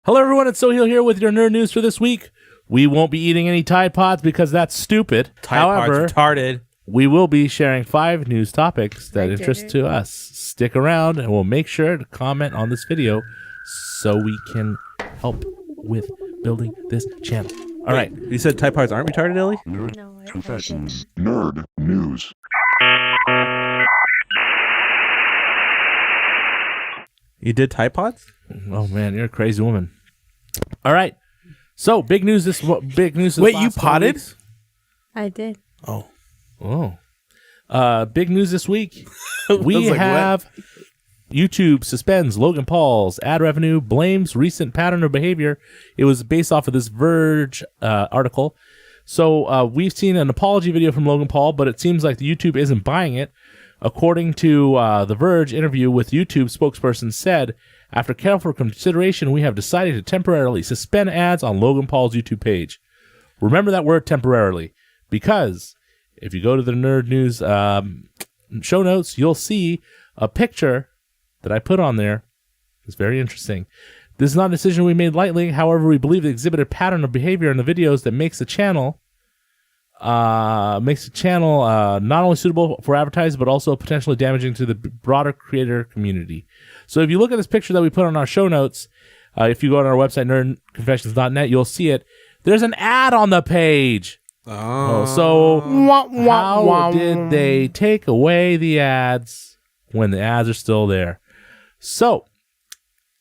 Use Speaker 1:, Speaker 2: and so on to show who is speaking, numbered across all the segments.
Speaker 1: Hello everyone, it's Soheil here with your nerd news for this week. We won't be eating any Tide Pods because that's stupid. However,
Speaker 2: retarded.
Speaker 1: We will be sharing 5 news topics that interest to us. Stick around and we'll make sure to comment on this video so we can help with building this channel. All right.
Speaker 2: You said Tide Pods aren't retarded, Ellie?
Speaker 3: Nerd
Speaker 4: No,
Speaker 3: confessions. Nerd news.
Speaker 2: You did Tide Pods?
Speaker 1: Oh man, you're a crazy woman. All right. So, big news this
Speaker 5: Wait, you
Speaker 1: last couple
Speaker 5: potted?
Speaker 1: weeks.
Speaker 4: I did.
Speaker 5: Oh.
Speaker 1: Big news this week. We
Speaker 5: was like,
Speaker 1: have YouTube suspends Logan Paul's ad revenue, blames recent pattern of behavior. It was based off of this Verge article. So we've seen an apology video from Logan Paul, but it seems like the YouTube isn't buying it. According to the Verge interview with YouTube spokesperson said, after careful consideration, we have decided to temporarily suspend ads on Logan Paul's YouTube page. Remember that word temporarily, because if you go to the Nerd News show notes, you'll see a picture that I put on there. It's very interesting. This is not a decision we made lightly. However, we believe the exhibited pattern of behavior in the videos that makes the channel not only suitable for advertisers, but also potentially damaging to the broader creator community. So if you look at this picture that we put on our show notes, if you go on our website, nerdconfessions.net, you'll see it. There's an ad on the page. So how did they take away the ads when the ads are still there? So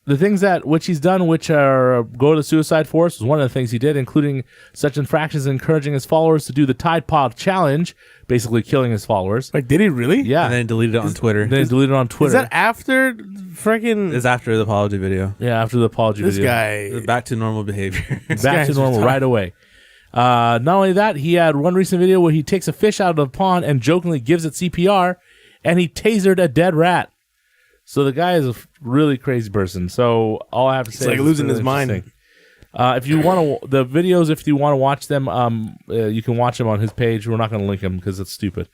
Speaker 1: the things that which he's done, which are go to suicide force, was one of the things he did, including such infractions encouraging his followers to do the Tide Pod challenge, basically killing his followers.
Speaker 5: Like, did he really?
Speaker 1: Yeah.
Speaker 2: And then deleted it on Twitter.
Speaker 1: Then he deleted it on Twitter.
Speaker 5: Is that after freaking
Speaker 2: It's after the apology video.
Speaker 1: Yeah, after the apology
Speaker 5: this
Speaker 1: video.
Speaker 5: guy?
Speaker 2: Back to normal behavior.
Speaker 1: Back to normal right away. Not only that, he had one recent video where he takes a fish out of the pond and jokingly gives it CPR, and he tasered a dead rat. So the guy is a really crazy person. So all I have to say
Speaker 5: It's like
Speaker 1: is
Speaker 5: losing
Speaker 1: really
Speaker 5: his mind.
Speaker 1: interesting. If you want to, the videos, if you want to watch them, you can watch them on his page. We're not going to link them because it's stupid.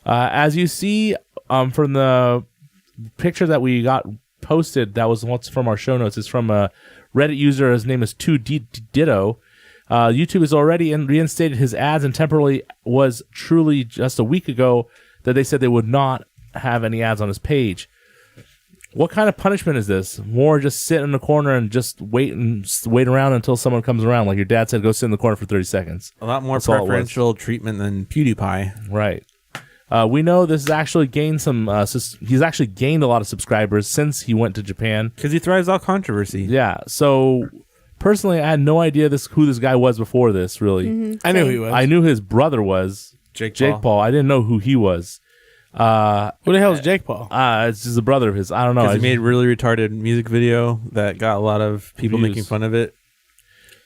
Speaker 1: As you see from the picture that we got posted, that was what's from our show notes. It's from a Reddit user. His name is 2Ditto. YouTube has already reinstated his ads, and temporarily was truly just a week ago that they said they would not have any ads on his page. What kind of punishment is this? More just sit in the corner and just wait around until someone comes around. Like your dad said, go sit in the corner for 30 seconds.
Speaker 2: A lot more
Speaker 1: That's all it was.
Speaker 2: preferential treatment than PewDiePie.
Speaker 1: Right. We know this has actually gained some. He's actually gained a lot of subscribers since he went to Japan.
Speaker 2: Because he thrives off controversy.
Speaker 1: Yeah. So personally, I had no idea who this guy was before this. Really,
Speaker 5: I knew he was.
Speaker 1: I knew his brother was
Speaker 2: Jake
Speaker 1: Paul. I didn't know who he was.
Speaker 5: Who the hell is Jake Paul?
Speaker 1: It's just a brother of his. I don't know.
Speaker 2: Because he made a really retarded music video that got a lot of people
Speaker 1: Views.
Speaker 2: making fun of it.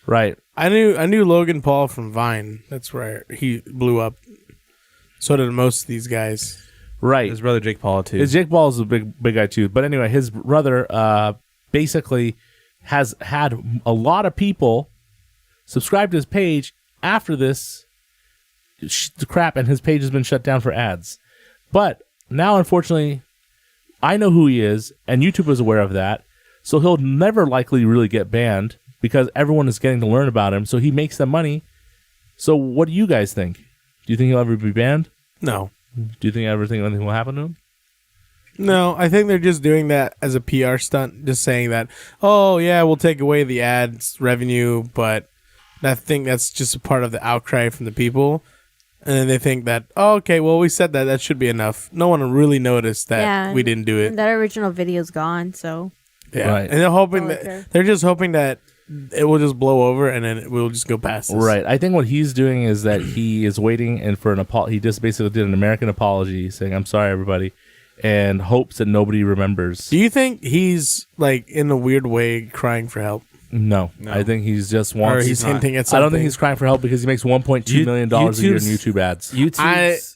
Speaker 1: Right.
Speaker 5: I knew Logan Paul from Vine. That's where he blew up. So did most of these guys.
Speaker 1: Right.
Speaker 2: His brother Jake Paul too.
Speaker 1: Jake Paul is a big guy too. But anyway, his brother basically has had a lot of people subscribe to his page after this crap, and his page has been shut down for ads. But now, unfortunately, I know who he is, and YouTube is aware of that. So he'll never likely really get banned because everyone is getting to learn about him. So he makes them money. So what do you guys think? Do you think he'll ever be banned?
Speaker 5: No.
Speaker 1: Do you think anything will happen to him?
Speaker 5: No, I think they're just doing that as a PR stunt, just saying that, oh, yeah, we'll take away the ads revenue, but I think that's just a part of the outcry from the people. And then they think that, oh, okay, well, we said that should be enough. No one really noticed that we didn't do it.
Speaker 4: That original video's gone, so.
Speaker 5: Yeah.
Speaker 1: Right.
Speaker 5: And they're just hoping that it will just blow over and then we'll just go past this.
Speaker 1: Right. I think what he's doing is that he is waiting and for an apology. He just basically did an American apology saying, I'm sorry, everybody, and hopes that nobody remembers.
Speaker 5: Do you think he's, like, in a weird way crying for help?
Speaker 1: No. I think he's just wants.
Speaker 5: Or he's hinting at something?
Speaker 1: I don't think he's crying for help because he makes $1.2 million a year in YouTube ads.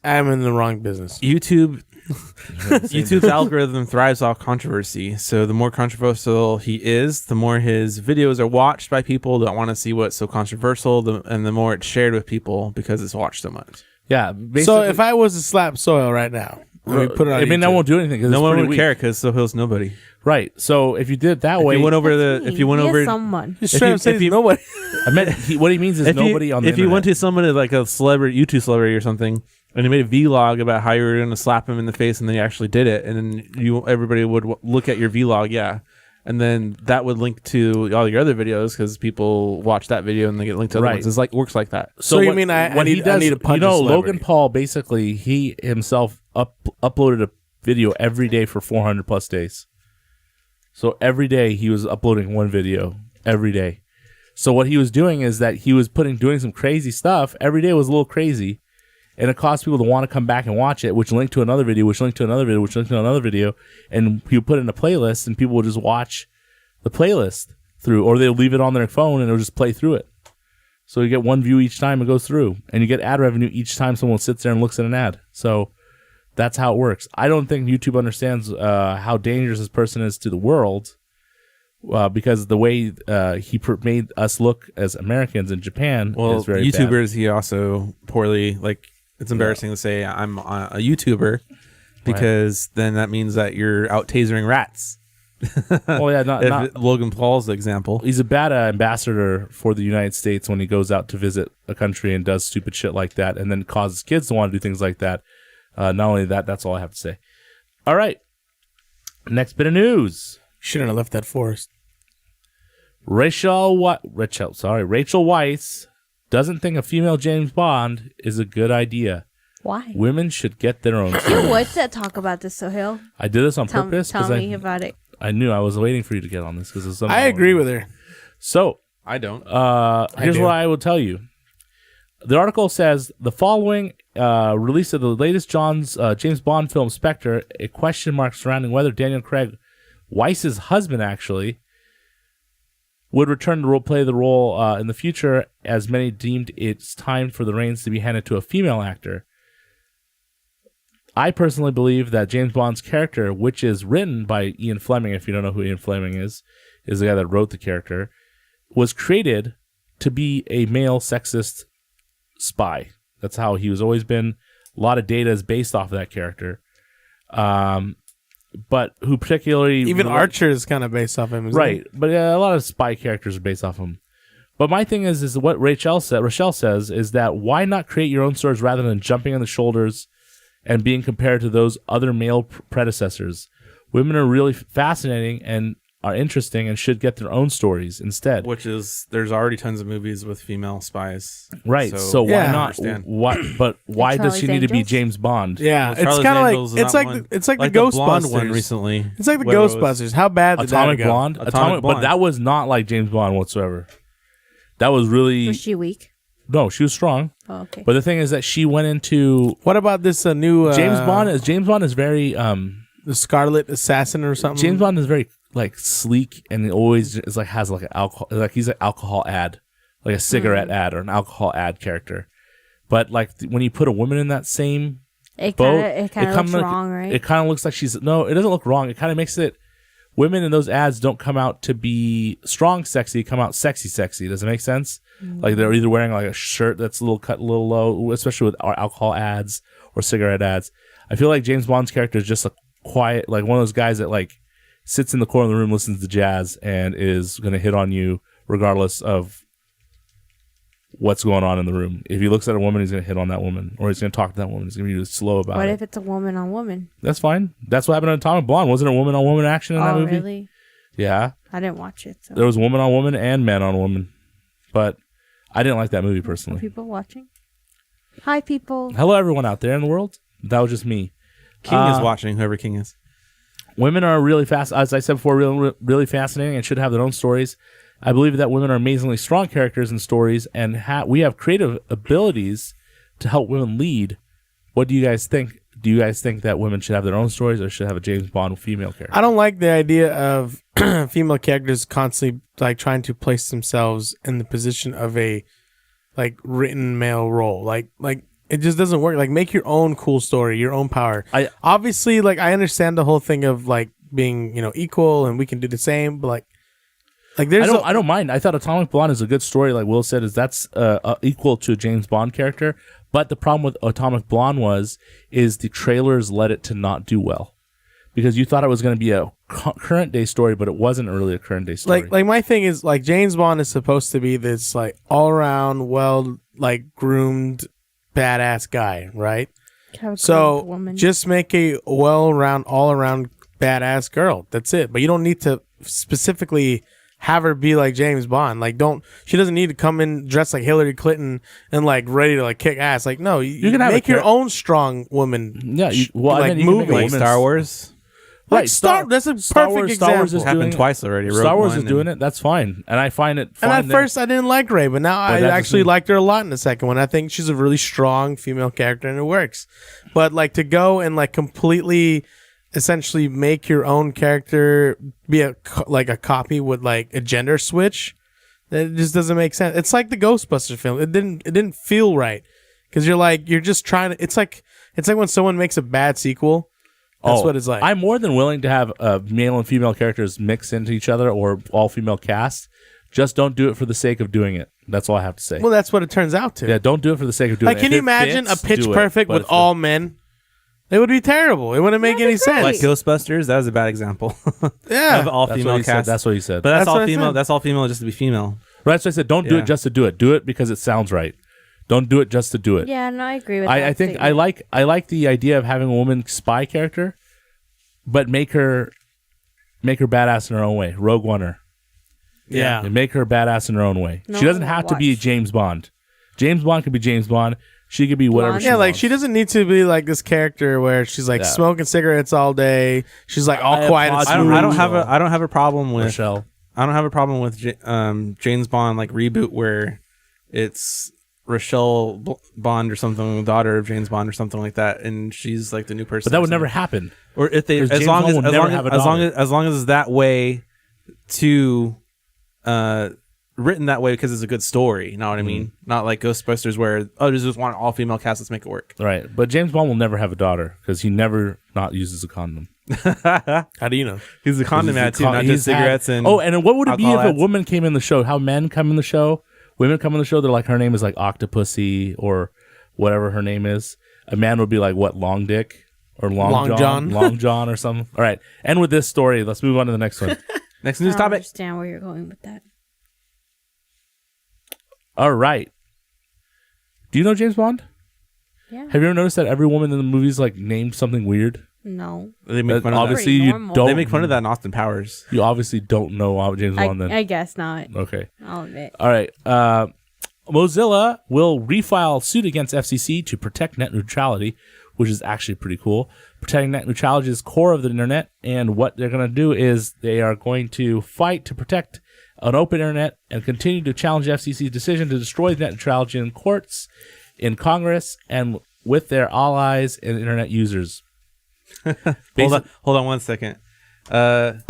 Speaker 5: I'm in the wrong business.
Speaker 2: YouTube's algorithm thrives off controversy. So the more controversial he is, the more his videos are watched by people that want to see what's so controversial, and the more it's shared with people because it's watched so much.
Speaker 1: Yeah. Basically,
Speaker 5: So if I was to slap Soheil right now, When we put it on
Speaker 1: I mean, that
Speaker 5: YouTube.
Speaker 1: won't do anything because
Speaker 2: No one would
Speaker 1: weak.
Speaker 2: care because Soheil's nobody.
Speaker 1: Right. So if you did it that way,
Speaker 2: If you went over
Speaker 4: That's
Speaker 2: the,
Speaker 4: me.
Speaker 2: if you went
Speaker 4: He is
Speaker 2: over,
Speaker 4: someone.
Speaker 5: Just
Speaker 2: if
Speaker 5: trying
Speaker 2: you-
Speaker 5: to say
Speaker 2: if you-
Speaker 5: nobody.
Speaker 1: I meant what he means is nobody on the
Speaker 2: if you went
Speaker 1: internet.
Speaker 2: to somebody like a celebrity, YouTube celebrity or something, and you made a vlog about how you were going to slap him in the face, and then you actually did it, and then everybody would look at your vlog, and then that would link to all your other videos because people watch that video and they get linked to other
Speaker 1: Right.
Speaker 2: ones. It's like works like that.
Speaker 5: So you mean I need to punch a
Speaker 1: Logan
Speaker 5: celebrity.
Speaker 1: Paul basically he himself uploaded a video every day for 400 plus days. So every day he was uploading one video every day. So what he was doing is that he was doing some crazy stuff. Every day was a little crazy, and it caused people to want to come back and watch it, which linked to another video, which linked to another video, which linked to another video, and he would put it in a playlist, and people would just watch the playlist through, or they'll leave it on their phone and it'll just play through it. So you get one view each time it goes through, and you get ad revenue each time someone sits there and looks at an ad. So that's how it works. I don't think YouTube understands how dangerous this person is to the world, because the way he made us look as Americans in Japan
Speaker 2: Well,
Speaker 1: is very bad.
Speaker 2: YouTubers, he also poorly, like, it's embarrassing to say I'm a YouTuber because then that means that you're out tasering rats.
Speaker 1: Oh yeah, not
Speaker 2: Logan Paul's the example.
Speaker 1: he's a bad ambassador for the United States when he goes out to visit a country and does stupid shit like that, and then causes kids to want to do things like that. Not only that, that's all I have to say. All right, next bit of news.
Speaker 5: Shouldn't have left that forest.
Speaker 1: Rachel Weisz doesn't think a female James Bond is a good idea.
Speaker 4: Why?
Speaker 1: Women should get their own.
Speaker 4: What's that talk about this, Soheil?
Speaker 1: I did this on
Speaker 4: Tell
Speaker 1: purpose because
Speaker 4: me about it.
Speaker 1: I knew I was waiting for you to get on this because
Speaker 5: I agree with her.
Speaker 1: So
Speaker 2: I don't.
Speaker 1: here's
Speaker 5: do.
Speaker 1: what I will tell you. The article says the following release of the latest James Bond film Spectre, a question mark surrounding whether Daniel Craig, Weisz's husband, actually would return to play the role in the future, as many deemed it's time for the reins to be handed to a female actor. I personally believe that James Bond's character, which is written by Ian Fleming, if you don't know who Ian Fleming is the guy that wrote the character, was created to be a male sexist spy. That's how he was always been. A lot of data is based off of that character. But who particularly...
Speaker 5: Even Archer is kind of based off him, isn't
Speaker 1: Right. But a lot of spy characters are based off him. But my thing is what Rochelle says is that why not create your own stories rather than jumping on the shoulders and being compared to those other male predecessors? Women are really fascinating and are interesting and should get their own stories instead.
Speaker 2: Which is, there's already tons of movies with female spies.
Speaker 1: Right. So why
Speaker 5: Yeah.
Speaker 1: not?
Speaker 2: Understand.
Speaker 1: But why does
Speaker 4: Charlie's
Speaker 1: she need to be
Speaker 4: Angels?
Speaker 1: James Bond?
Speaker 5: Yeah,
Speaker 2: Well,
Speaker 5: it's
Speaker 2: Charlie's
Speaker 5: kind of
Speaker 2: Angels
Speaker 5: like
Speaker 2: is
Speaker 5: it's
Speaker 2: not
Speaker 5: like
Speaker 2: one.
Speaker 5: it's like the
Speaker 2: blonde
Speaker 5: Ghostbusters
Speaker 2: one recently.
Speaker 5: It's like the
Speaker 2: where it was
Speaker 5: Ghostbusters. How bad did
Speaker 1: Atomic
Speaker 5: that go?
Speaker 1: Blonde?
Speaker 2: Atomic
Speaker 1: But
Speaker 2: Blonde.
Speaker 1: that was not like James Bond whatsoever. That was really...
Speaker 4: Was she weak?
Speaker 1: No, she was strong.
Speaker 4: Oh, okay.
Speaker 1: But the thing is that she went into...
Speaker 5: What about this new
Speaker 1: James Bond is very...
Speaker 5: the Scarlet Assassin or something?
Speaker 1: James Bond is very like sleek and he always is like has like an alcohol, like he's an alcohol ad, like a cigarette ad or an alcohol ad character. But like when you put a woman in that same
Speaker 4: It
Speaker 1: boat,
Speaker 4: kind of looks
Speaker 1: kinda-
Speaker 4: wrong, right?
Speaker 1: It kind of looks like she's no. It doesn't look wrong. It kind of makes it. Women in those ads don't come out to be strong, sexy. Come out sexy. Does it make sense? Like they're either wearing like a shirt that's a little cut, a little low, especially with our alcohol ads or cigarette ads. I feel like James Bond's character is just a quiet, like one of those guys that like sits in the corner of the room, listens to jazz, and is going to hit on you regardless of what's going on in the room. If he looks at a woman, he's going to hit on that woman, or he's going to talk to that woman. He's going to be really slow about
Speaker 4: What
Speaker 1: it.
Speaker 4: if it's a woman on woman?
Speaker 1: That's fine. That's what happened in Atomic Blonde. Wasn't it woman on woman action in that
Speaker 4: Oh,
Speaker 1: movie?
Speaker 4: really?
Speaker 1: Yeah.
Speaker 4: I didn't watch it. So.
Speaker 1: There was woman on woman and man on woman. But I didn't like that movie
Speaker 4: Are
Speaker 1: personally.
Speaker 4: people watching? Hi, people.
Speaker 1: Hello, everyone out there in the world. That was just me.
Speaker 2: King is watching, whoever King is.
Speaker 1: Women are really fast, as I said before, really fascinating and should have their own stories. I believe that women are amazingly strong characters and stories, and we have creative abilities to help women lead. What do you guys think? Do you guys think that women should have their own stories or should have a James Bond female character?
Speaker 5: I don't like the idea of female characters constantly like trying to place themselves in the position of a like written male role. Like it just doesn't work. Like make your own cool story, your own power. Obviously, like I understand the whole thing of like being, equal and we can do the same, but like there's
Speaker 1: I don't mind. I thought Atomic Blonde is a good story. Like Will said, that's equal to a James Bond character. But the problem with Atomic Blonde is the trailers led it to not do well. Because you thought it was going to be a current day story, but it wasn't really a current day story.
Speaker 5: Like my thing is like James Bond is supposed to be this like all around well like groomed badass guy, right? So
Speaker 4: woman.
Speaker 5: just make a all around badass girl. That's it. But you don't need to specifically have her be like James Bond. Like she doesn't need to come in dressed like Hillary Clinton and like ready to like kick ass. Like no, you can make your own strong woman.
Speaker 1: Yeah,
Speaker 5: like movie,
Speaker 2: Like Star Wars.
Speaker 5: Right,
Speaker 1: Right,
Speaker 5: that's a
Speaker 1: Star
Speaker 5: perfect
Speaker 1: Wars-
Speaker 5: example.
Speaker 1: Star Wars is
Speaker 2: Happened
Speaker 1: doing-
Speaker 2: twice already.
Speaker 1: Star Wars is doing it. That's fine, and I find it fine.
Speaker 5: And at first, I didn't like Rey, but now I
Speaker 1: that
Speaker 5: actually
Speaker 1: doesn't-
Speaker 5: liked her a lot in the second one. I think she's a really strong female character, and it works. But like to go and like completely, essentially make your own character be a copy with like a gender switch, that just doesn't make sense. It's like the Ghostbusters film. It didn't feel right because you're just trying to. It's like when someone makes a bad sequel. That's what it's like.
Speaker 1: I'm more than willing to have male and female characters mix into each other or all female cast. Just don't do it for the sake of doing it. That's all I have to say.
Speaker 5: Well, that's what it turns out to.
Speaker 1: Yeah, don't do it for the sake of doing
Speaker 5: Like,
Speaker 1: it.
Speaker 5: can
Speaker 1: If
Speaker 5: you
Speaker 1: it
Speaker 5: imagine
Speaker 1: fits,
Speaker 5: a Pitch
Speaker 1: do it,
Speaker 5: Perfect
Speaker 1: but
Speaker 5: with
Speaker 1: if
Speaker 5: all men? It would be terrible. It wouldn't make any sense.
Speaker 2: Like Ghostbusters, that was a bad example.
Speaker 5: Yeah.
Speaker 2: Of all
Speaker 1: that's what
Speaker 2: female
Speaker 1: he said.
Speaker 2: cast.
Speaker 1: That's what he said.
Speaker 2: But that's
Speaker 5: That's what
Speaker 2: all
Speaker 5: I
Speaker 2: female.
Speaker 5: said.
Speaker 2: That's all female just to be female.
Speaker 1: Right, so I said, don't do
Speaker 2: Yeah.
Speaker 1: it just to do it. Do it because it sounds right. Don't do it just to do it.
Speaker 4: Yeah, no, I agree with that.
Speaker 1: I think I like the idea of having a woman spy character, but make her badass in her own way. Rogue One her.
Speaker 5: Yeah.
Speaker 1: And make her badass in her own way.
Speaker 4: No,
Speaker 1: She doesn't have to be
Speaker 4: watch.
Speaker 1: James Bond. James Bond could be James Bond. She could be whatever
Speaker 4: Blonde.
Speaker 1: she
Speaker 5: Yeah, like
Speaker 1: wants.
Speaker 5: she doesn't need to be like this character where she's like
Speaker 1: Yeah.
Speaker 5: smoking cigarettes all day. She's like all
Speaker 1: I
Speaker 5: quiet and
Speaker 1: applaud
Speaker 5: smooth.
Speaker 1: you.
Speaker 2: I don't have a problem with
Speaker 1: Rochelle.
Speaker 2: I don't have a problem with James Bond like reboot where it's Rochelle Bond or something, daughter of James Bond or something like that, and she's like the new person.
Speaker 1: But that
Speaker 2: or
Speaker 1: would never
Speaker 2: something.
Speaker 1: happen.
Speaker 2: Or if they,
Speaker 1: 'Cause
Speaker 2: as
Speaker 1: James
Speaker 2: long
Speaker 1: Bond
Speaker 2: as
Speaker 1: will
Speaker 2: as
Speaker 1: never
Speaker 2: long
Speaker 1: have a
Speaker 2: as long
Speaker 1: daughter.
Speaker 2: as it's that way to written that way because it's a good story. You know what I mean? Not like Ghostbusters where just want all female cast. Let's make it work.
Speaker 1: Right. But James Bond will never have a daughter because he never not uses a condom.
Speaker 5: How do you know?
Speaker 2: He's a condom
Speaker 1: He's a
Speaker 2: ad too,
Speaker 1: con-
Speaker 2: not
Speaker 1: he's
Speaker 2: just cigarettes
Speaker 1: had-
Speaker 2: and
Speaker 1: and what would it be if
Speaker 2: alcohol
Speaker 1: a
Speaker 2: ads.
Speaker 1: woman came in the show? How men come in the show? Women come in the show. They're like, her name is like Octopussy or whatever her name is. A man would be like what, Long Dick or Long John, Long John or something. All right. And with this story, let's move on to the next one.
Speaker 2: Next
Speaker 4: I
Speaker 2: news
Speaker 4: don't
Speaker 2: topic.
Speaker 4: understand where you're going with that.
Speaker 1: All right. Do you know James Bond?
Speaker 4: Yeah.
Speaker 1: Have you ever noticed that every woman in the movies like named something weird?
Speaker 4: No.
Speaker 2: They make fun of that.
Speaker 1: Obviously,
Speaker 4: Pretty
Speaker 1: you
Speaker 4: normal.
Speaker 1: don't.
Speaker 2: They make fun of that in Austin Powers.
Speaker 1: You obviously don't know James Bond. Then
Speaker 4: I guess not.
Speaker 1: okay.
Speaker 4: I'll admit.
Speaker 1: All right. Mozilla will refile suit against FCC to protect net neutrality, which is actually pretty cool. Protecting net neutrality is core of the internet, and what they're going to do is they are going to fight to protect an open internet and continue to challenge FCC's decision to destroy net neutrality in courts, in Congress, and with their allies and internet users.
Speaker 2: Hold on 1 second.
Speaker 4: Can't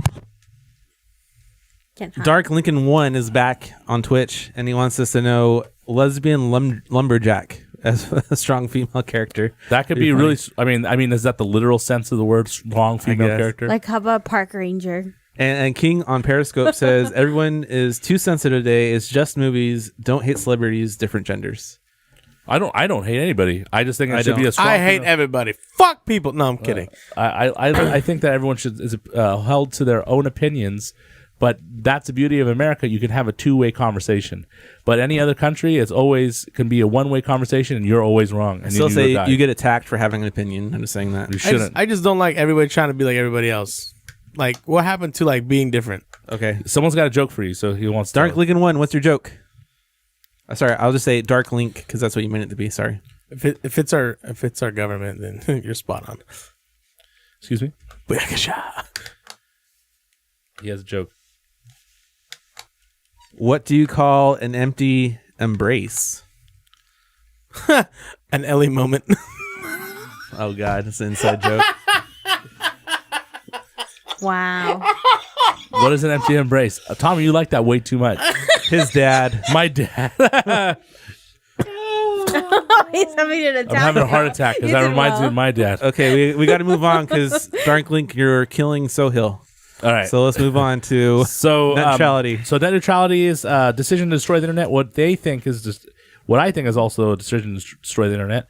Speaker 4: hide.
Speaker 2: Dark Lincoln 1 is back on Twitch, and he wants us to know lesbian lumberjack as a strong female character.
Speaker 1: That could
Speaker 2: Pretty
Speaker 1: be really.
Speaker 2: funny.
Speaker 1: I mean, is that the literal sense of the word strong female
Speaker 2: guess.
Speaker 1: character?
Speaker 4: Like, how about Park Ranger?
Speaker 2: And King on Periscope says everyone is too sensitive today. It's just movies. Don't hate celebrities, different genders.
Speaker 1: I don't hate anybody. I just think it
Speaker 2: I
Speaker 1: should be
Speaker 2: don't.
Speaker 1: a strong.
Speaker 5: I hate
Speaker 1: female-
Speaker 5: everybody. Fuck people. No, I'm kidding.
Speaker 1: I think that everyone should is held to their own opinions, but that's the beauty of America. You can have a two-way conversation. But any other country, it's always can be a one-way conversation, and you're always wrong. And
Speaker 2: Still
Speaker 1: you
Speaker 2: say
Speaker 1: die.
Speaker 2: you get attacked for having an opinion. I'm just saying that.
Speaker 1: You shouldn't.
Speaker 5: I just don't like everybody trying to be like everybody else. Like, what happened to like being different?
Speaker 2: Okay.
Speaker 1: Someone's got a joke for you, so he wants
Speaker 2: Dark
Speaker 1: to.
Speaker 2: Lincoln 1, what's your joke? Sorry, I'll just say Dark Link because that's what you meant it to be. Sorry.
Speaker 5: If it's our government, then you're spot on.
Speaker 1: Excuse me.
Speaker 5: Booyakasha.
Speaker 1: He has a joke.
Speaker 2: What do you call an empty embrace?
Speaker 5: An Ellie moment.
Speaker 2: Oh, God. It's an inside joke.
Speaker 4: Wow.
Speaker 1: What is an empty embrace? Tommy, you like that way too much.
Speaker 2: His dad.
Speaker 1: My dad.
Speaker 4: He's having an attack.
Speaker 1: I'm having a heart attack because
Speaker 4: You
Speaker 1: that
Speaker 4: did
Speaker 1: reminds me
Speaker 4: well.
Speaker 1: of my dad.
Speaker 2: Okay, we got to move on because Dark Link, you're killing Soheil.
Speaker 1: All right.
Speaker 2: So let's move on to
Speaker 1: So
Speaker 2: net neutrality.
Speaker 1: So net neutrality is decision to destroy the internet. What they think is just what I think is also a decision to destroy the internet.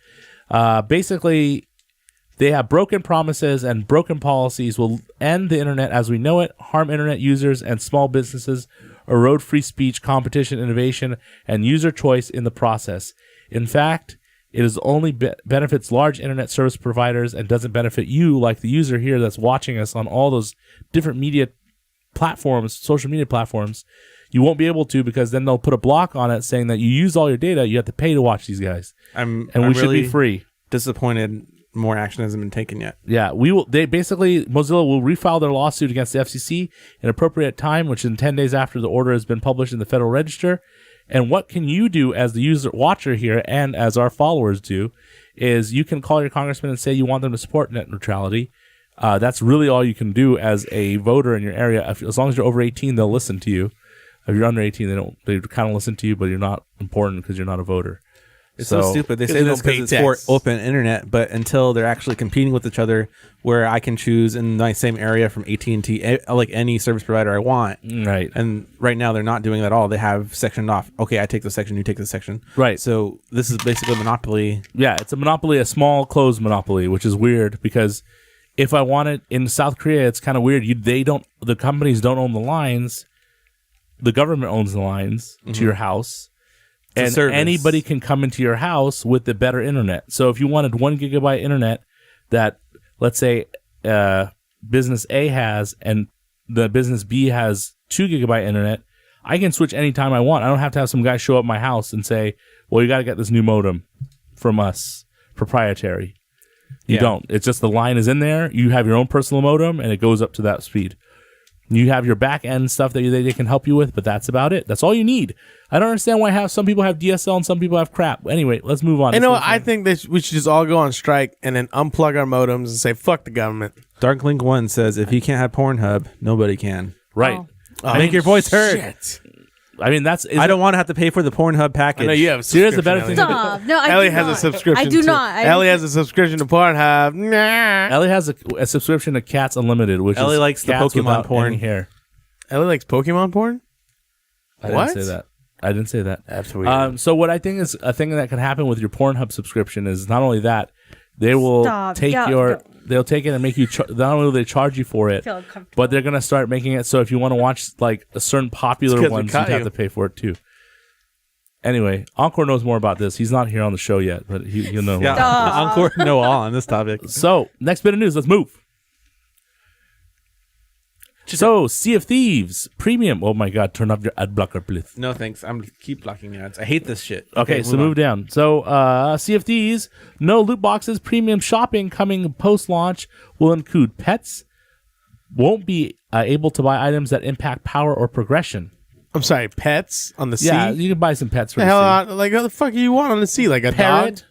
Speaker 1: Basically, they have broken promises and broken policies will end the internet as we know it, harm internet users and small businesses, erode free speech, competition, innovation, and user choice in the process. In fact, it is only benefits large internet service providers and doesn't benefit you, like the user here that's watching us on all those different media platforms, social media platforms. You won't be able to because then they'll put a block on it saying that you use all your data. You have to pay to watch these guys, and we should
Speaker 2: really
Speaker 1: be free.
Speaker 2: Disappointed more action hasn't been taken yet.
Speaker 1: Yeah, we will. They basically Mozilla will refile their lawsuit against the FCC in appropriate time, which is 10 days after the order has been published in the Federal Register. And what can you do as the user watcher here, and as our followers do, is you can call your congressman and say you want them to support net neutrality. That's really all you can do as a voter in your area. As long as you're over 18, they'll listen to you. If you're under 18, they don't. They kind of listen to you, but you're not important because you're not a voter.
Speaker 2: It's so stupid. They say this because it's for open internet, but until they're actually competing with each other, where I can choose in my same area from AT&T, like any service provider I want.
Speaker 1: Right.
Speaker 2: And right now they're not doing that at all. They have sectioned off. Okay, I take this section, you take this section.
Speaker 1: Right.
Speaker 2: So this is basically a monopoly.
Speaker 1: Yeah, it's a monopoly, a small closed monopoly, which is weird because if I want it in South Korea, it's kind of weird. The companies don't own the lines. The government owns the lines to your house. And anybody can come into your house with the better internet. So if you wanted 1 gigabyte internet that, let's say, business A has and the business B has 2 gigabyte internet, I can switch anytime I want. I don't have to have some guy show up at my house and say, well, you got to get this new modem from us, proprietary. You don't. It's just the line is in there. You have your own personal modem, and it goes up to that speed. You have your back end stuff that they can help you with, but that's about it. That's all you need. I don't understand why some people have DSL and some people have crap. Anyway, let's move on.
Speaker 5: You know, I think that we should just all go on strike and then unplug our modems and say, fuck the government.
Speaker 2: Darklink 1 says, if you can't have Pornhub, nobody can.
Speaker 1: Right.
Speaker 2: Make your voice heard.
Speaker 5: Shit.
Speaker 1: I mean,
Speaker 2: I don't want to have to pay for the Pornhub package.
Speaker 5: I know you have a
Speaker 1: Here's the
Speaker 5: subscription,
Speaker 1: better
Speaker 5: Ellie.
Speaker 1: thing.
Speaker 4: Stop. No, I
Speaker 5: Ellie
Speaker 4: do
Speaker 5: has
Speaker 4: not.
Speaker 5: a subscription.
Speaker 4: I do
Speaker 5: to-
Speaker 4: not.
Speaker 5: Ellie has a subscription to Pornhub. Nah.
Speaker 1: Ellie has a subscription to Cats Unlimited, which
Speaker 2: Ellie
Speaker 1: is
Speaker 2: likes the
Speaker 1: cats
Speaker 2: Pokemon
Speaker 1: without
Speaker 2: porn.
Speaker 1: any hair.
Speaker 5: Ellie likes Pokemon porn?
Speaker 1: I
Speaker 5: What?
Speaker 1: didn't say that. I didn't say that.
Speaker 5: That's weird.
Speaker 1: So what I think is a thing that can happen with your Pornhub subscription is not only that they will take they'll take it and make you not only will they charge you for it,
Speaker 4: Feel comfortable.
Speaker 1: but they're gonna start making it so if you want to watch like a certain popular
Speaker 5: 'cause we
Speaker 1: ones,
Speaker 5: caught
Speaker 1: you have
Speaker 5: you.
Speaker 1: to pay for it too. Anyway, Encore knows more about this. He's not here on the show yet, but he'll know.
Speaker 2: Yeah, Encore know all on this topic.
Speaker 1: So next bit of news. Let's move. So, Sea of Thieves Premium. Oh my God! Turn off your ad blocker, please.
Speaker 2: No thanks. I'm keep blocking ads. I hate this shit.
Speaker 1: Okay, so move down. So, Sea of Thieves, no loot boxes, premium shopping coming post-launch will include pets, won't be able to buy items that impact power or progression.
Speaker 5: I'm sorry, pets on the sea?
Speaker 1: Yeah, you can buy some pets for
Speaker 5: the
Speaker 1: the
Speaker 5: hell,
Speaker 1: sea.
Speaker 5: like, what the fuck do you want on the sea? Like a
Speaker 1: Parrot?
Speaker 5: dog?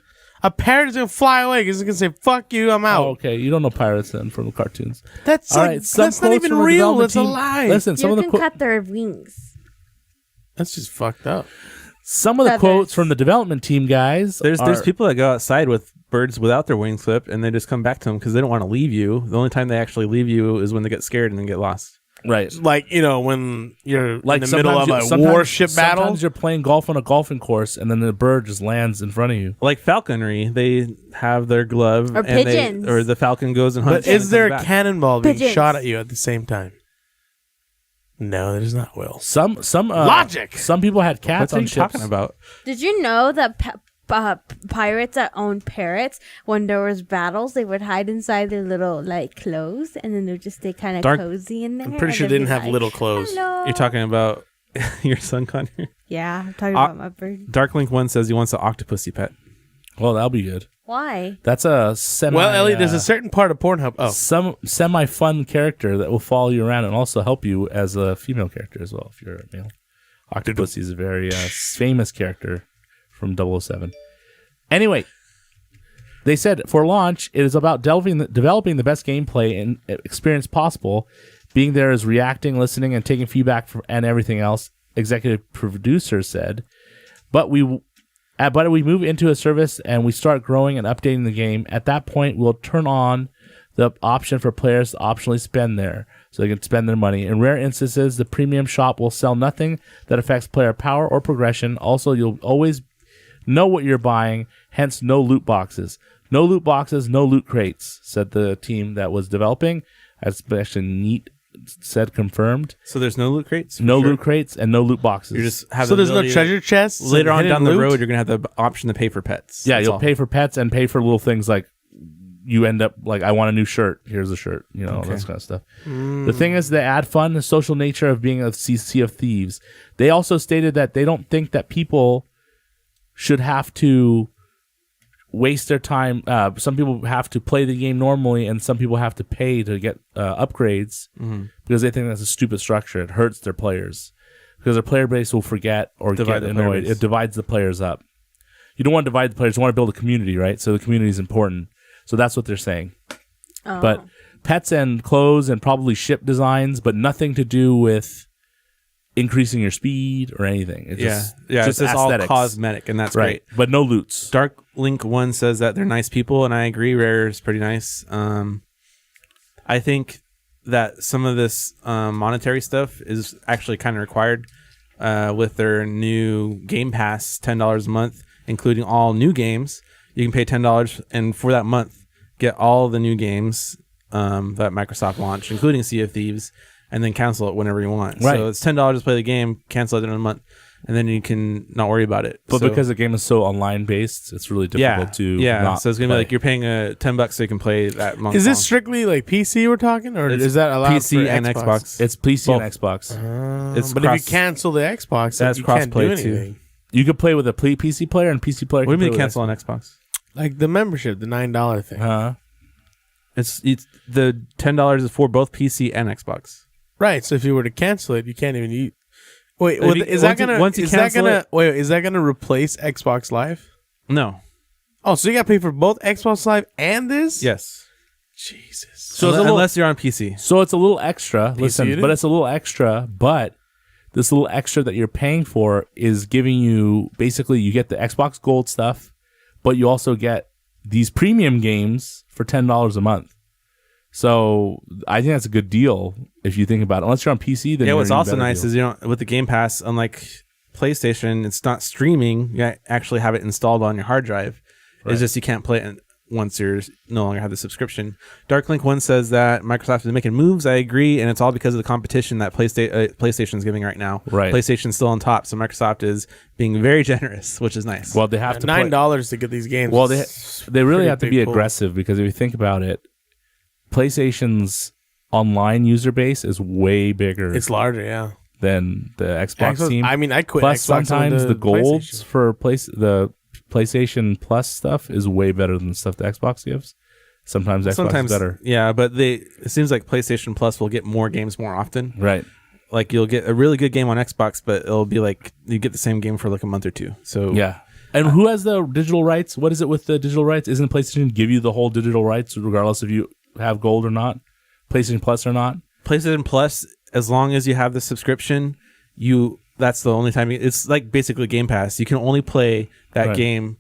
Speaker 5: A parrot is going to fly away because it's going to say, fuck you, I'm out.
Speaker 1: Oh, okay, you don't know pirates then from the cartoons.
Speaker 5: That's
Speaker 1: All
Speaker 5: like,
Speaker 1: right, some
Speaker 5: that's not
Speaker 1: quotes
Speaker 5: even
Speaker 1: from the
Speaker 5: real.
Speaker 1: development
Speaker 5: That's a
Speaker 1: team.
Speaker 5: lie.
Speaker 1: Listen, some
Speaker 4: You
Speaker 1: of the
Speaker 4: can
Speaker 1: quotes.
Speaker 4: cut their wings.
Speaker 5: That's just fucked up.
Speaker 1: Some of the
Speaker 4: Feathers.
Speaker 1: quotes from the development team, guys.
Speaker 2: There's
Speaker 1: are-
Speaker 2: people that go outside with birds without their wings clipped, and they just come back to them because they don't want to leave you. The only time they actually leave you is when they get scared and then get lost.
Speaker 1: right.
Speaker 5: Like, you know, when you're
Speaker 1: Like
Speaker 5: in the middle of a warship battle.
Speaker 1: Sometimes you're playing golf on a golfing course, and then the bird just lands in front of you.
Speaker 2: Like falconry, they have their glove,
Speaker 4: Or
Speaker 2: and
Speaker 4: pigeons.
Speaker 2: or the falcon goes and hunts.
Speaker 5: But is
Speaker 2: and
Speaker 5: there a
Speaker 2: comes back.
Speaker 5: cannonball being
Speaker 4: Pigeons.
Speaker 5: shot at you at the same time? No, there's not, Will.
Speaker 1: Some
Speaker 5: Logic!
Speaker 1: Some people had cats
Speaker 2: What are
Speaker 1: on
Speaker 2: you
Speaker 1: ships.
Speaker 2: talking about?
Speaker 4: Did you know that pirates that own parrots, when there was battles, they would hide inside their little like clothes, and then they'd just stay kind of
Speaker 2: Dark-
Speaker 4: cozy in there.
Speaker 5: I'm pretty
Speaker 4: and
Speaker 5: sure
Speaker 4: they'd
Speaker 5: they
Speaker 4: be
Speaker 5: didn't have
Speaker 4: like,
Speaker 5: little clothes.
Speaker 4: Hello.
Speaker 2: You're talking about your son, Connor.
Speaker 4: Yeah, I'm talking about my bird.
Speaker 2: Darklink 1 says he wants an octopusy pet.
Speaker 1: Well, that'll be good.
Speaker 4: Why?
Speaker 1: That's a semi.
Speaker 5: Well, Ellie, there's a certain part of Pornhub. Oh,
Speaker 1: some semi-fun character that will follow you around and also help you as a female character as well if you're a male. Octopussy is a very famous character from 007. Anyway, they said for launch, it is about developing the best gameplay and experience possible. Being there is reacting, listening, and taking feedback and everything else. Executive producer said, but we move into a service and we start growing and updating the game. At that point, we'll turn on the option for players to optionally spend there, so they can spend their money. In rare instances, the premium shop will sell nothing that affects player power or progression. Also, you'll always know what you're buying, hence no loot boxes. No loot boxes, no loot crates, said the team that was developing. That's actually neat, said confirmed.
Speaker 2: So there's no loot crates?
Speaker 1: No loot crates and no loot boxes.
Speaker 2: You just have
Speaker 5: So
Speaker 2: the
Speaker 5: there's no
Speaker 2: ability
Speaker 5: treasure chests?
Speaker 2: later on
Speaker 5: hidden
Speaker 2: down the
Speaker 5: loot?
Speaker 2: road, you're going to have the option to pay for pets.
Speaker 1: Yeah,
Speaker 2: That's
Speaker 1: you'll
Speaker 2: all.
Speaker 1: pay for pets and pay for little things like you end up like, I want a new shirt. Here's a shirt. You know, that kind of stuff. The thing is, they add fun, the social nature of being a Sea of Thieves. They also stated that they don't think that people should have to waste their time. Some people have to play the game normally, and some people have to pay to get upgrades because they think that's a stupid structure. It hurts their players because their player base will forget or
Speaker 2: Divide
Speaker 1: get
Speaker 2: the player
Speaker 1: annoyed.
Speaker 2: base.
Speaker 1: It divides the players up. You don't want to divide the players. You want to build a community, right? So the community is important. So that's what they're saying.
Speaker 4: Oh.
Speaker 1: But pets and clothes and probably ship designs, but nothing to do with increasing your speed or anything. It's just
Speaker 2: it's just all
Speaker 1: aesthetics.
Speaker 2: cosmetic, and that's
Speaker 1: Right.
Speaker 2: great.
Speaker 1: But no loots.
Speaker 2: Dark Link 1 says that they're nice people, and I agree. Rare is pretty nice. I think that some of this monetary stuff is actually kind of required with their new Game Pass, $10 a month, including all new games. You can pay $10, and for that month, get all the new games that Microsoft launched, including Sea of Thieves, and then cancel it whenever you want.
Speaker 1: Right.
Speaker 2: So it's $10 to play the game, cancel it in a month, and then you can not worry about it.
Speaker 1: But
Speaker 2: So-
Speaker 1: because the game is so online based, it's really difficult to not
Speaker 2: so it's gonna
Speaker 1: play.
Speaker 2: be like you're paying $10 so you can play that month.
Speaker 5: Is this
Speaker 2: long.
Speaker 5: strictly like PC we're talking, or
Speaker 2: It's
Speaker 5: is that allowed
Speaker 2: PC
Speaker 5: for
Speaker 2: and Xbox?
Speaker 1: It's PC and
Speaker 2: Both.
Speaker 1: Xbox.
Speaker 2: It's
Speaker 5: but
Speaker 2: cross-
Speaker 5: if you cancel the Xbox,
Speaker 2: That's
Speaker 5: you can't do
Speaker 2: cross-play, too.
Speaker 5: anything.
Speaker 1: You could play with a PC player, and PC player.
Speaker 2: What do you
Speaker 1: can
Speaker 2: mean
Speaker 1: play with
Speaker 2: cancel on Xbox?
Speaker 5: Like the membership, the $9 thing.
Speaker 2: It's the $10 is for both PC and Xbox.
Speaker 5: Right. So if you were to cancel it, you can't even use. Wait,
Speaker 2: If
Speaker 5: well,
Speaker 2: you-
Speaker 5: is that gonna
Speaker 2: once you
Speaker 5: is that
Speaker 2: cancel
Speaker 5: gonna
Speaker 2: it-
Speaker 5: wait? Is that gonna replace Xbox Live?
Speaker 2: No.
Speaker 5: Oh, so you got to pay for both Xbox Live and this?
Speaker 2: Yes.
Speaker 5: Jesus.
Speaker 1: So it's a little,
Speaker 2: unless you're on PC.
Speaker 1: so it's a little extra. Listen,
Speaker 5: it
Speaker 1: but
Speaker 5: is?
Speaker 1: it's a little extra. But this little extra that you're paying for is giving you basically you get the Xbox Gold stuff, but you also get these premium games for $10 a month. So I think that's a good deal if you think about it. Unless you're on PC, then
Speaker 2: Yeah,
Speaker 1: you're
Speaker 2: what's
Speaker 1: in a
Speaker 2: also
Speaker 1: better
Speaker 2: nice
Speaker 1: deal.
Speaker 2: is you know with the Game Pass, unlike PlayStation, it's not streaming. You actually have it installed on your hard drive.
Speaker 1: Right.
Speaker 2: It's just you can't play it once you're no longer have the subscription. Darklink 1 says that Microsoft is making moves. I agree, and it's all because of the competition that PlayStation is giving right now.
Speaker 1: Right.
Speaker 2: PlayStation's still on top, so Microsoft is being very generous, which is nice.
Speaker 1: Well, they have to play-
Speaker 5: $9 to get these games.
Speaker 1: Well, they really
Speaker 5: Pretty
Speaker 1: have to
Speaker 5: big
Speaker 1: be
Speaker 5: pull.
Speaker 1: aggressive because if you think about it, PlayStation's online user base is way bigger
Speaker 5: it's larger, yeah.
Speaker 1: than the Xbox
Speaker 5: Xbox-
Speaker 1: team.
Speaker 5: I mean, I quit.
Speaker 1: Plus,
Speaker 5: Xbox and
Speaker 1: sometimes
Speaker 5: went
Speaker 1: the
Speaker 5: to
Speaker 1: golds
Speaker 5: PlayStation.
Speaker 1: for the PlayStation Plus stuff is way better than the stuff the Xbox gives. Sometimes Xbox is better.
Speaker 2: Yeah, but it seems like PlayStation Plus will get more games more often.
Speaker 1: Right.
Speaker 2: Like you'll get a really good game on Xbox, but it'll be like you get the same game for like a month or two. So
Speaker 1: Yeah. And who has the digital rights? What is it with the digital rights? Isn't PlayStation give you the whole digital rights regardless if you have gold or not? PlayStation Plus or not?
Speaker 2: PlayStation Plus, as long as you have the subscription, that's the only time it's like basically Game Pass. You can only play that
Speaker 1: Right.
Speaker 2: game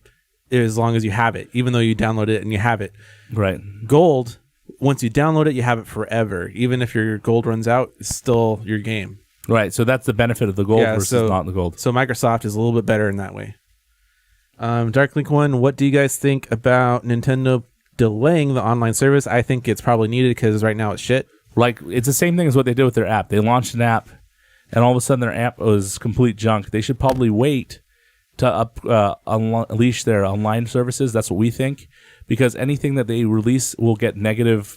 Speaker 2: as long as you have it, even though you download it and you have it.
Speaker 1: Right.
Speaker 2: Gold, once you download it, you have it forever. Even if your gold runs out, it's still your game.
Speaker 1: Right. So that's the benefit of the gold versus not the gold.
Speaker 2: So Microsoft is a little bit better in that way. Darklink 1, what do you guys think about Nintendo delaying the online service? I think it's probably needed because right now it's shit.
Speaker 1: Like, it's the same thing as what they did with their app. They launched an app, and all of a sudden their app was complete junk. They should probably wait to unleash their online services. That's what we think, because anything that they release will get negative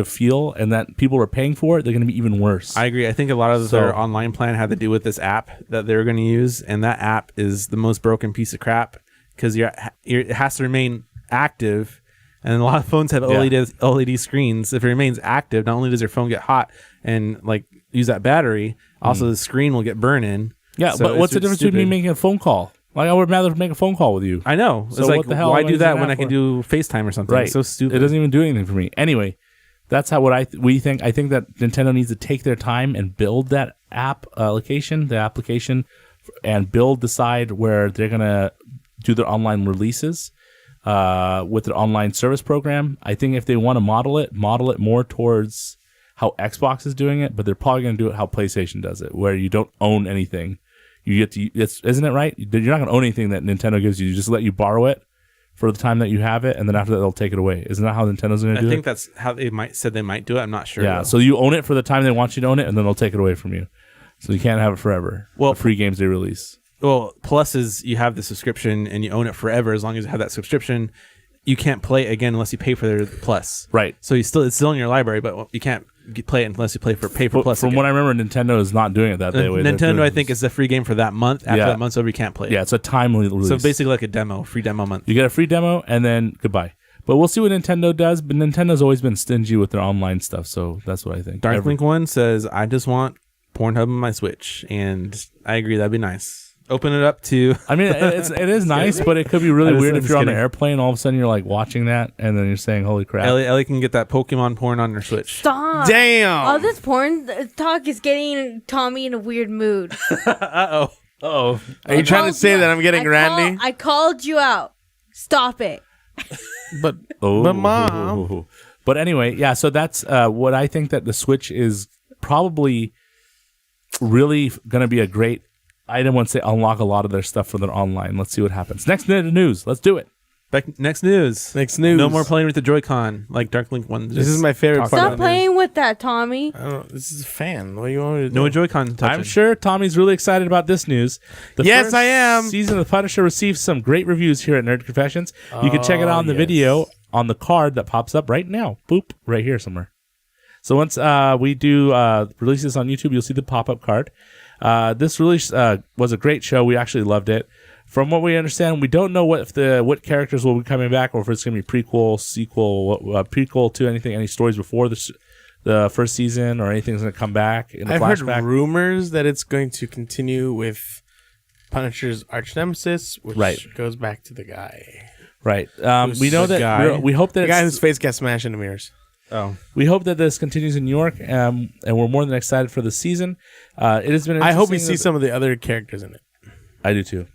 Speaker 1: feel, and that people are paying for it. They're going to be even worse.
Speaker 2: I agree. I think a lot of their online plan had to do with this app that they're going to use, and that app is the most broken piece of crap because it has to remain active. And a lot of phones have OLED screens. If it remains active, not only does your phone get hot and like use that battery, also the screen will get burn-in.
Speaker 1: Yeah,
Speaker 2: So
Speaker 1: but what's the
Speaker 2: it's
Speaker 1: difference
Speaker 2: stupid.
Speaker 1: between me making a phone call? Like, I would rather make a phone call with you.
Speaker 2: I know.
Speaker 1: So
Speaker 2: It's like,
Speaker 1: what the hell
Speaker 2: why
Speaker 1: am I
Speaker 2: do
Speaker 1: using
Speaker 2: that
Speaker 1: an
Speaker 2: when
Speaker 1: app
Speaker 2: I can
Speaker 1: for?
Speaker 2: do FaceTime or something?
Speaker 1: Right.
Speaker 2: It's so stupid.
Speaker 1: It doesn't even do anything for me. Anyway, that's how we think. I think that Nintendo needs to take their time and build that app the application, and decide where they're gonna do their online releases with their online service program. I think if they want to model it more towards how Xbox is doing it, but they're probably gonna do it how PlayStation does it, where you don't own anything. You get to, isn't it right? You're not going to own anything that Nintendo gives you. You just let you borrow it for the time that you have it, and then after that they'll take it away. Isn't that how Nintendo's going to do it?
Speaker 2: I think that's how they said they might do it. I'm not sure.
Speaker 1: Yeah,
Speaker 2: though.
Speaker 1: so you own it for the time they want you to own it, and then they'll take it away from you. So you can't have it forever.
Speaker 2: Well,
Speaker 1: the free games they release.
Speaker 2: Well, plus is you have the subscription and you own it forever as long as you have that subscription. You can't play it again unless you pay for their plus.
Speaker 1: Right.
Speaker 2: So it's still in your library, but you can't play it unless you pay for plus.
Speaker 1: From what I remember, Nintendo is not doing it that way.
Speaker 2: Nintendo, I think, is a free game for that month. After that month's over, you can't play it.
Speaker 1: Yeah, it's a timely release.
Speaker 2: So basically like a demo, free demo month.
Speaker 1: You get a free demo, and then goodbye. But we'll see what Nintendo does. But Nintendo's always been stingy with their online stuff, so that's what I think.
Speaker 2: Darklink One says, I just want Pornhub on my Switch. And I agree, that'd be nice. Open it up to...
Speaker 1: I mean, it is nice, but it could be really weird if you're on an
Speaker 2: kidding.
Speaker 1: airplane, all of a sudden you're like watching that, and then you're saying, holy crap.
Speaker 2: Ellie can get that Pokemon porn on her Switch.
Speaker 4: Stop.
Speaker 5: Damn.
Speaker 4: All this porn talk is getting Tommy in a weird mood.
Speaker 2: Uh-oh.
Speaker 1: Uh-oh.
Speaker 5: Are you trying to say that I'm getting randy?
Speaker 4: I called you out. Stop it.
Speaker 5: But
Speaker 1: Oh,
Speaker 5: but mom.
Speaker 1: But anyway, yeah, so that's what I think that the Switch is probably really going to be a great item once they unlock a lot of their stuff for their online. Let's see what happens. Next minute of news. Let's do it.
Speaker 2: Next news.
Speaker 5: No
Speaker 2: more playing with the Joy-Con like Darklink One.
Speaker 5: This is my favorite part.
Speaker 4: Stop
Speaker 5: of
Speaker 4: playing with that, Tommy.
Speaker 5: I don't know. This is a fan. What do you want me to do?
Speaker 2: No Joy-Con touching.
Speaker 1: I'm sure Tommy's really excited about this news. The
Speaker 5: Yes,
Speaker 1: first
Speaker 5: I am.
Speaker 1: Season of The Punisher received some great reviews here at Nerd Confessions. You can check it out on the
Speaker 5: yes.
Speaker 1: video on the card that pops up right now. Boop, right here somewhere. So once we do release this on YouTube, you'll see the pop-up card. This release was a great show. We actually loved it. From what we understand, we don't know what characters will be coming back, or if it's going to be prequel, sequel, prequel to anything, any stories before the first season, or anything's going to come back in a
Speaker 5: I've
Speaker 1: flashback.
Speaker 5: heard rumors that it's going to continue with Punisher's arch nemesis, which goes back to the guy.
Speaker 1: Right. We know
Speaker 2: the
Speaker 1: that
Speaker 2: guy?
Speaker 1: we hope that
Speaker 5: The guy
Speaker 1: it's-
Speaker 5: whose face got smashed into mirrors.
Speaker 2: Oh.
Speaker 1: we hope that this continues in New York, and we're more than excited for the season. It has been.
Speaker 5: I hope we see
Speaker 1: interesting
Speaker 5: some of the other characters in it.
Speaker 1: I do too.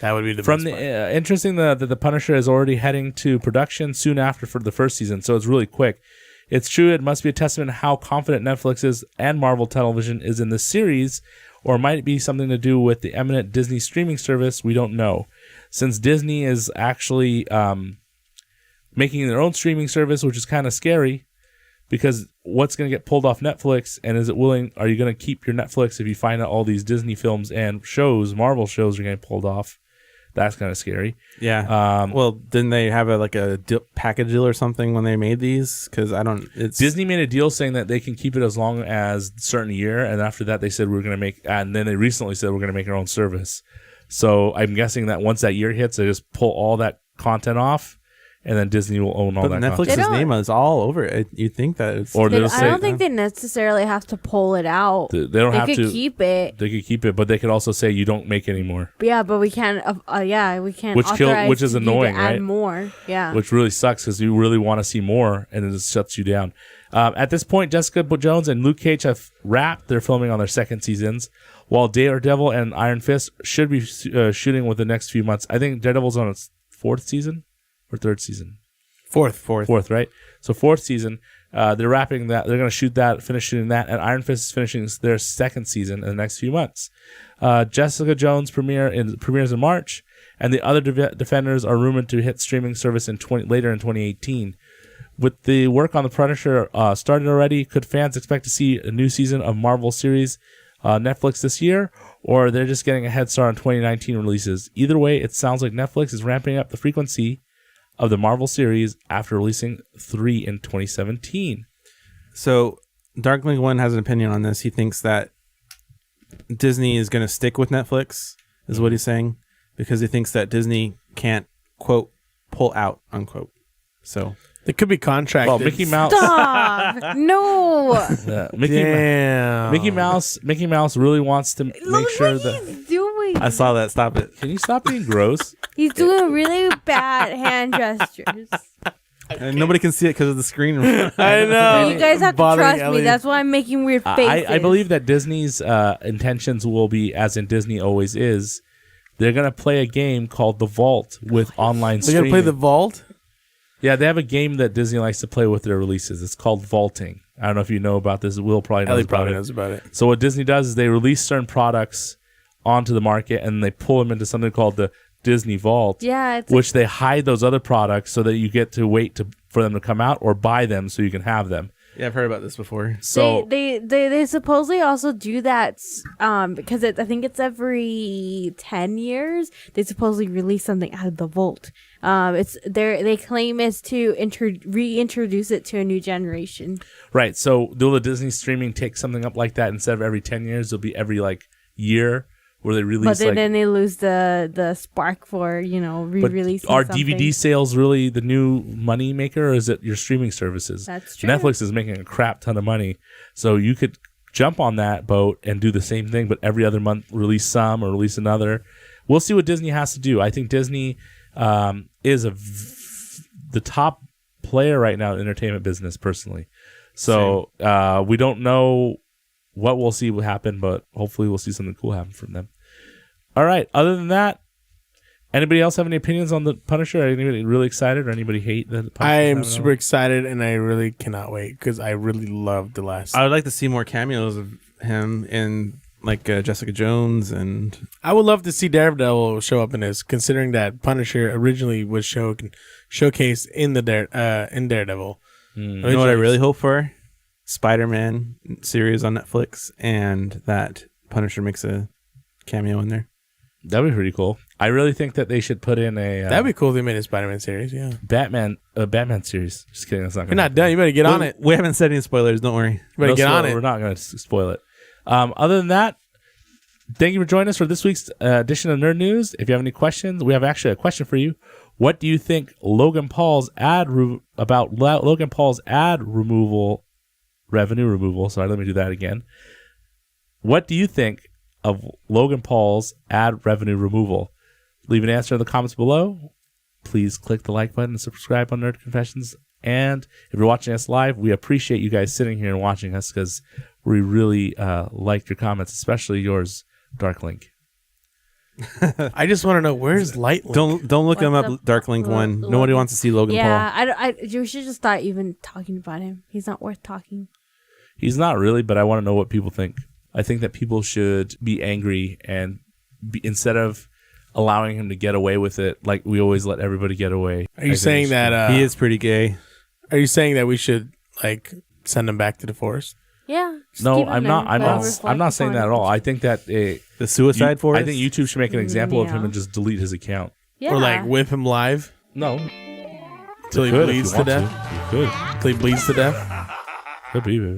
Speaker 5: That would be the
Speaker 1: From
Speaker 5: best
Speaker 1: the
Speaker 5: part.
Speaker 1: interesting that the Punisher is already heading to production soon after for the first season, so it's really quick. It's true. It must be a testament to how confident Netflix is and Marvel Television is in the series, or might it be something to do with the eminent Disney streaming service? We don't know. Since Disney is actually making their own streaming service, which is kind of scary, because what's going to get pulled off Netflix, and are you going to keep your Netflix if you find out all these Disney films and shows, Marvel shows, are getting pulled off? That's kind of scary.
Speaker 2: Yeah. Well, didn't they have a package deal or something when they made these? Because
Speaker 1: Disney made a deal saying that they can keep it as long as a certain year, and after that they said we're going to make, and then they recently said we're going to make our own service. So I'm guessing that once that year hits, they just pull all that content off, and then Disney will own all
Speaker 2: But
Speaker 1: that content.
Speaker 2: Netflix's name is all over it. You'd think that it's...
Speaker 1: Or they'll
Speaker 4: I
Speaker 1: say
Speaker 4: don't think they necessarily have to pull it out.
Speaker 1: they don't have
Speaker 4: They
Speaker 1: to
Speaker 4: could keep it.
Speaker 1: They could keep it, but they could also say you don't make anymore,
Speaker 4: Yeah, but we can't. We can't.
Speaker 1: which is
Speaker 4: authorize you to
Speaker 1: annoying,
Speaker 4: add
Speaker 1: right?
Speaker 4: more. Yeah.
Speaker 1: which really sucks because you really want to see more, and it just shuts you down. At this point, Jessica Jones and Luke Cage have wrapped their filming on their second seasons, while Daredevil and Iron Fist should be shooting within the next few months. I think Daredevil's on its fourth season or third season.
Speaker 5: Fourth,
Speaker 1: Right? So fourth season. They're wrapping that. They're going to shoot that, finish shooting that, and Iron Fist is finishing their second season in the next few months. Jessica Jones premieres in March, and the other Defenders are rumored to hit streaming service later in 2018. With the work on the Punisher started already, could fans expect to see a new season of Marvel series Netflix this year, or they're just getting a head start on 2019 releases? Either way, it sounds like Netflix is ramping up the frequency of the Marvel series after releasing 3 in 2017.
Speaker 2: So Darklink One has an opinion on this. He thinks that Disney is going to stick with Netflix, is what he's saying, because he thinks that Disney can't, quote, pull out, unquote. So
Speaker 5: There could be contracted.
Speaker 1: Well, Mickey Mouse.
Speaker 4: Stop! No.
Speaker 1: Mickey Mouse really wants to make
Speaker 4: Look
Speaker 1: sure
Speaker 4: what
Speaker 1: that.
Speaker 4: he's doing.
Speaker 2: I saw that. Stop it.
Speaker 1: Can you stop being gross?
Speaker 4: He's doing really bad hand gestures.
Speaker 2: And nobody can see it because of the screen.
Speaker 5: I know.
Speaker 4: You guys have to
Speaker 5: Bothering
Speaker 4: trust me.
Speaker 5: Ellie.
Speaker 4: That's why I'm making weird faces.
Speaker 1: I believe that Disney's intentions will be, as in Disney always is, they're gonna play a game called The Vault with online
Speaker 5: They're
Speaker 1: streaming.
Speaker 5: gonna play the vault.
Speaker 1: Yeah, they have a game that Disney likes to play with their releases. It's called Vaulting. I don't know if you know about this. Will probably knows
Speaker 5: Ellie
Speaker 1: about
Speaker 5: probably
Speaker 1: it.
Speaker 5: knows about it.
Speaker 1: So what Disney does is they release certain products onto the market, and they pull them into something called the Disney Vault,
Speaker 4: Yeah, it's
Speaker 1: which they hide those other products so that you get to wait for them to come out or buy them so you can have them.
Speaker 2: Yeah, I've heard about this before.
Speaker 1: So
Speaker 4: they supposedly also do that because I think it's every 10 years they supposedly release something out of the vault. They claim it's to reintroduce it to a new generation.
Speaker 1: right. So will the Disney streaming take something up like that instead of every 10 years? It'll be every year where they release.
Speaker 4: But then they lose the spark for re-releasing.
Speaker 1: Are
Speaker 4: something.
Speaker 1: DVD sales really the new money maker, or is it your streaming services?
Speaker 4: That's true.
Speaker 1: Netflix is making a crap ton of money, so you could jump on that boat and do the same thing, but every other month release some or release another. We'll see what Disney has to do. I think Disney is the top player right now in the entertainment business, personally. So we don't know what we'll see will happen, but hopefully we'll see something cool happen from them. All right. Other than that, anybody else have any opinions on the Punisher? Anybody really excited or anybody hate the Punisher?
Speaker 5: I am super excited, and I really cannot wait because I really loved the last.
Speaker 2: I would like to see more cameos of him in Jessica Jones, and
Speaker 5: I would love to see Daredevil show up in this, considering that Punisher originally was showcased in the in Daredevil.
Speaker 2: you know what I really hope for? Spider-Man series on Netflix, and that Punisher makes a cameo in there.
Speaker 1: That'd be pretty cool. I really think that they should put in a
Speaker 5: That'd be cool if they made a Spider-Man series. Yeah,
Speaker 1: Batman series. Just kidding. That's not.
Speaker 5: you're not done. You better get on it.
Speaker 2: We haven't said any spoilers. Don't worry.
Speaker 5: You better get on it.
Speaker 1: We're not going to spoil it. Other than that, thank you for joining us for this week's edition of Nerd News. If you have any questions, we have actually a question for you. What do you think Logan Paul's revenue removal? Sorry, let me do that again. What do you think of Logan Paul's ad revenue removal? Leave an answer in the comments below. Please click the like button and subscribe on Nerd Confessions. And if you're watching us live, we appreciate you guys sitting here and watching us because we really liked your comments, especially yours, Dark Link.
Speaker 5: I just want to know, where's Lightlink?
Speaker 2: Don't look him
Speaker 4: What's
Speaker 2: up.
Speaker 4: up,
Speaker 2: Dark Link
Speaker 4: Logan?
Speaker 2: 1. Nobody wants to see Logan Paul.
Speaker 4: Yeah, you should just start even talking about him. He's not worth talking.
Speaker 1: He's not really, but I want to know what people think. I think that people should be angry and instead of allowing him to get away with it, like we always let everybody get away.
Speaker 5: Are you saying that
Speaker 2: He is pretty gay.
Speaker 5: Are you saying that we should send him back to the forest?
Speaker 4: Yeah. just
Speaker 1: No,
Speaker 4: keep him
Speaker 1: I'm
Speaker 4: there
Speaker 1: not.
Speaker 4: forever,
Speaker 1: I'm not saying that at all. I think that
Speaker 2: The Suicide Forest?
Speaker 1: I think YouTube should make an example of him
Speaker 4: Yeah.
Speaker 1: and just delete his account.
Speaker 4: Yeah.
Speaker 5: Or whip him live
Speaker 1: No,
Speaker 5: till he
Speaker 1: could if
Speaker 5: bleeds
Speaker 1: you
Speaker 5: to
Speaker 1: want
Speaker 5: death?
Speaker 1: to. You could.
Speaker 5: Till he bleeds to death?
Speaker 1: Could be, baby.